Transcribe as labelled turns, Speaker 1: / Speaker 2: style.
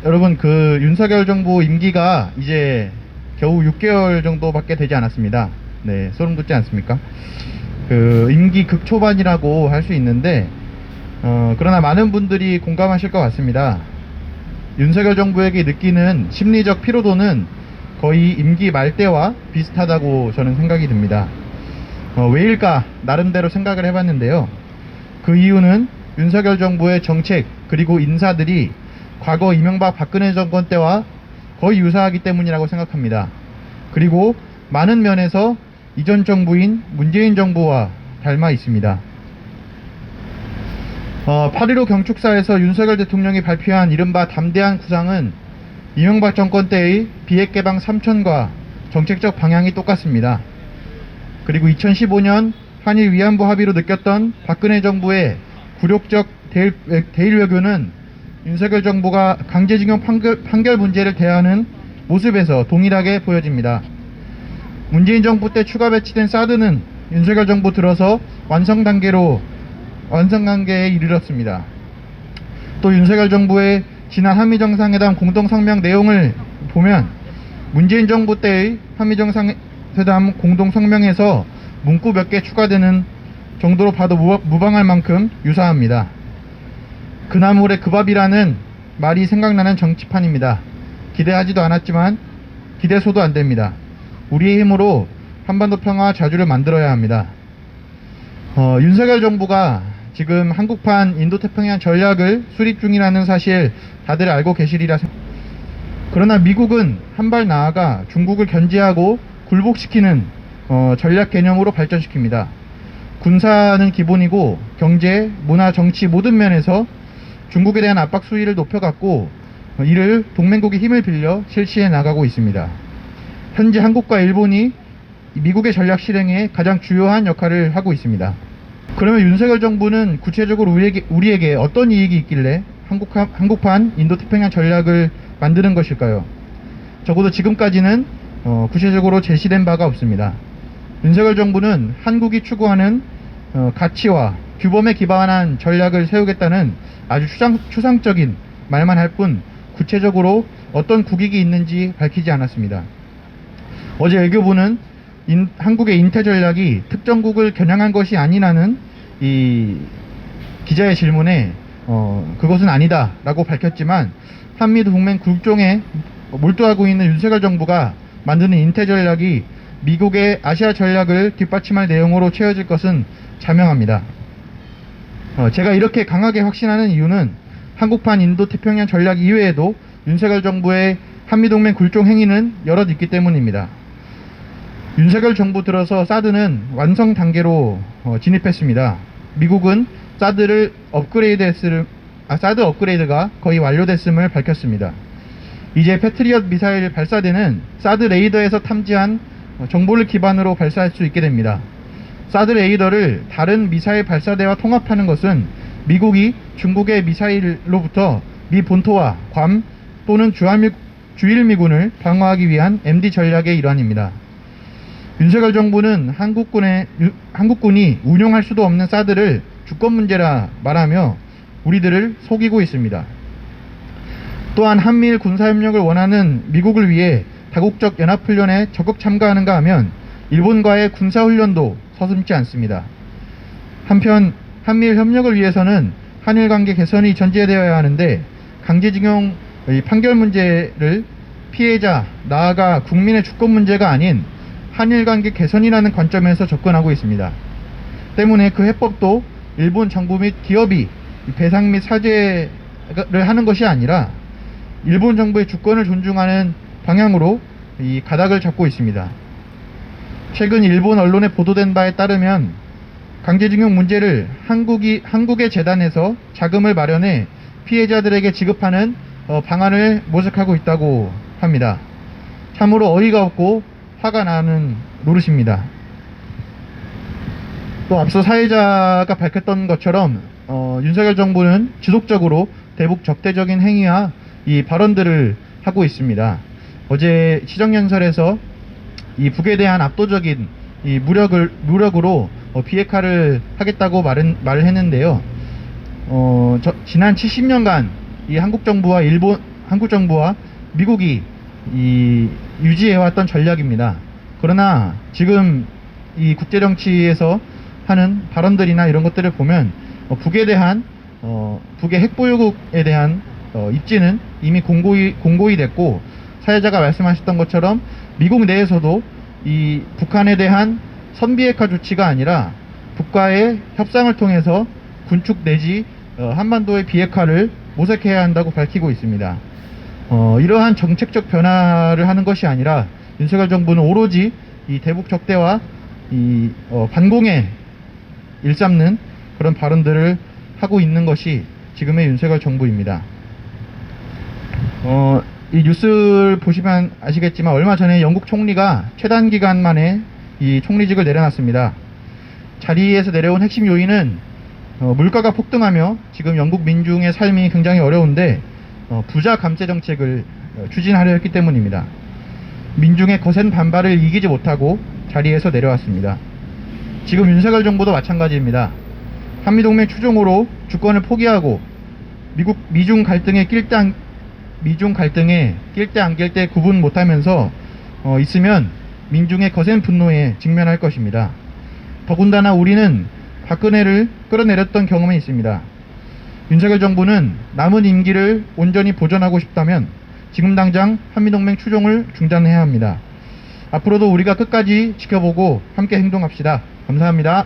Speaker 1: 여러분, 그 윤석열 정부 임기가 이제 겨우 6개월 정도밖에 되지 않았습니다. 네, 소름 돋지 않습니까? 그 임기 극초반이라고 할 수 있는데, 그러나 많은 분들이 공감하실 것 같습니다. 윤석열 정부에게 느끼는 심리적 피로도는 거의 임기 말때와 비슷하다고 저는 생각이 듭니다. 왜일까? 나름대로 생각을 해봤는데요. 그 이유는 윤석열 정부의 정책 그리고 인사들이 과거 이명박 박근혜 정권 때와 거의 유사하기 때문이라고 생각합니다. 그리고 많은 면에서 이전 정부인 문재인 정부와 닮아 있습니다. 8.15 경축사에서 윤석열 대통령이 발표한 이른바 담대한 구상은 이명박 정권 때의 비핵 개방 3천과 정책적 방향이 똑같습니다. 그리고 2015년 한일 위안부 합의로 느꼈던 박근혜 정부의 굴욕적 대일 외교는 윤석열 정부가 강제징용 판결 문제를 대하는 모습에서 동일하게 보여집니다. 문재인 정부 때 추가 배치된 사드는 윤석열 정부 들어서 완성 단계에 이르렀습니다. 또 윤석열 정부의 지난 한미정상회담 공동성명 내용을 보면 문재인 정부 때의 한미정상회담 공동성명에서 문구 몇 개 추가되는 정도로 봐도 무방할 만큼 유사합니다. 그나물의 그 밥이라는 말이 생각나는 정치판입니다. 기대하지도 않았지만 기대소도 안됩니다. 우리의 힘으로 한반도 평화와 자주를 만들어야 합니다. 윤석열 정부가 지금 한국판 인도태평양 전략을 수립 중이라는 사실 다들 알고 계시리라 생각합니다. 그러나 미국은 한 발 나아가 중국을 견제하고 굴복시키는 전략 개념으로 발전시킵니다. 군사는 기본이고 경제, 문화, 정치 모든 면에서 중국에 대한 압박 수위를 높여갔고 이를 동맹국의 힘을 빌려 실시해 나가고 있습니다. 현재 한국과 일본이 미국의 전략 실행에 가장 주요한 역할을 하고 있습니다. 그러면 윤석열 정부는 구체적으로 우리에게 어떤 이익이 있길래 한국판 인도태평양 전략을 만드는 것일까요? 적어도 지금까지는 구체적으로 제시된 바가 없습니다. 윤석열 정부는 한국이 추구하는 가치와 규범에 기반한 전략을 세우겠다는 아주 추상적인 말만 할 뿐 구체적으로 어떤 국익이 있는지 밝히지 않았습니다. 어제 외교부는 한국의 인태 전략이 특정국을 겨냥한 것이 아니라는 이 기자의 질문에 그것은 아니다 라고 밝혔지만 한미 동맹 굴종에 몰두하고 있는 윤석열 정부가 만드는 인태 전략이 미국의 아시아 전략을 뒷받침할 내용으로 채워질 것은 자명합니다. 제가 이렇게 강하게 확신하는 이유는 한국판 인도태평양 전략 이외에도 윤석열 정부의 한미동맹 굴종 행위는 여럿 있기 때문입니다. 윤석열 정부 들어서 사드는 완성 단계로 진입했습니다. 미국은 사드 업그레이드가 거의 완료됐음을 밝혔습니다. 이제 패트리엇 미사일 발사대는 사드 레이더에서 탐지한 정보를 기반으로 발사할 수 있게 됩니다. 사드 레이더를 다른 미사일 발사대와 통합하는 것은 미국이 중국의 미사일로부터 미 본토와 괌 또는 주일미군을 방어하기 위한 MD 전략의 일환입니다. 윤석열 정부는 한국군이 운용할 수도 없는 사드를 주권 문제라 말하며 우리들을 속이고 있습니다. 또한 한미일 군사협력을 원하는 미국을 위해 다국적 연합훈련에 적극 참가하는가 하면 일본과의 군사훈련도 서슴지 않습니다. 한편 한미일 협력을 위해서는 한일 관계 개선이 전제되어야 하는데 강제징용 판결 문제를 피해자, 나아가 국민의 주권 문제가 아닌 한일 관계 개선이라는 관점에서 접근하고 있습니다. 때문에 그 해법도 일본 정부 및 기업이 배상 및 사죄를 하는 것이 아니라 일본 정부의 주권을 존중하는 방향으로 이 가닥을 잡고 있습니다. 최근 일본 언론에 보도된 바에 따르면 강제징용 문제를 한국의 재단에서 자금을 마련해 피해자들에게 지급하는 방안을 모색하고 있다고 합니다. 참으로 어이가 없고 화가 나는 노릇입니다. 또 앞서 사회자가 밝혔던 것처럼 윤석열 정부는 지속적으로 대북 적대적인 행위와 이 발언들을 하고 있습니다. 어제 시정연설에서 이 북에 대한 압도적인 이 무력으로 비핵화를 하겠다고 말을 했는데요. 지난 70년간 이 한국 정부와 한국 정부와 미국이 유지해왔던 전략입니다. 그러나 지금 이 국제정치에서 하는 발언들이나 이런 것들을 보면 북에 대한 북의 핵보유국에 대한 입지는 이미 공고히 됐고, 사회자가 말씀하셨던 것처럼 미국 내에서도 이 북한에 대한 선비핵화 조치가 아니라 북과의 협상을 통해서 군축 내지 한반도의 비핵화를 모색해야 한다고 밝히고 있습니다. 이러한 정책적 변화를 하는 것이 아니라 윤석열 정부는 오로지 이 대북 적대와 반공에 일삼는 그런 발언들을 하고 있는 것이 지금의 윤석열 정부입니다. 이 뉴스를 보시면 아시겠지만 얼마 전에 영국 총리가 최단 기간 만에 이 총리직을 내려놨습니다. 자리에서 내려온 핵심 요인은 물가가 폭등하며 지금 영국 민중의 삶이 굉장히 어려운데 부자 감세 정책을 추진하려 했기 때문입니다. 민중의 거센 반발을 이기지 못하고 자리에서 내려왔습니다. 지금 윤석열 정부도 마찬가지입니다. 한미동맹 추종으로 주권을 포기하고 미중 갈등에 낄 때 안 낄 때 구분 못하면서 있으면 민중의 거센 분노에 직면할 것입니다. 더군다나 우리는 박근혜를 끌어내렸던 경험이 있습니다. 윤석열 정부는 남은 임기를 온전히 보존하고 싶다면 지금 당장 한미동맹 추종을 중단해야 합니다. 앞으로도 우리가 끝까지 지켜보고 함께 행동합시다. 감사합니다.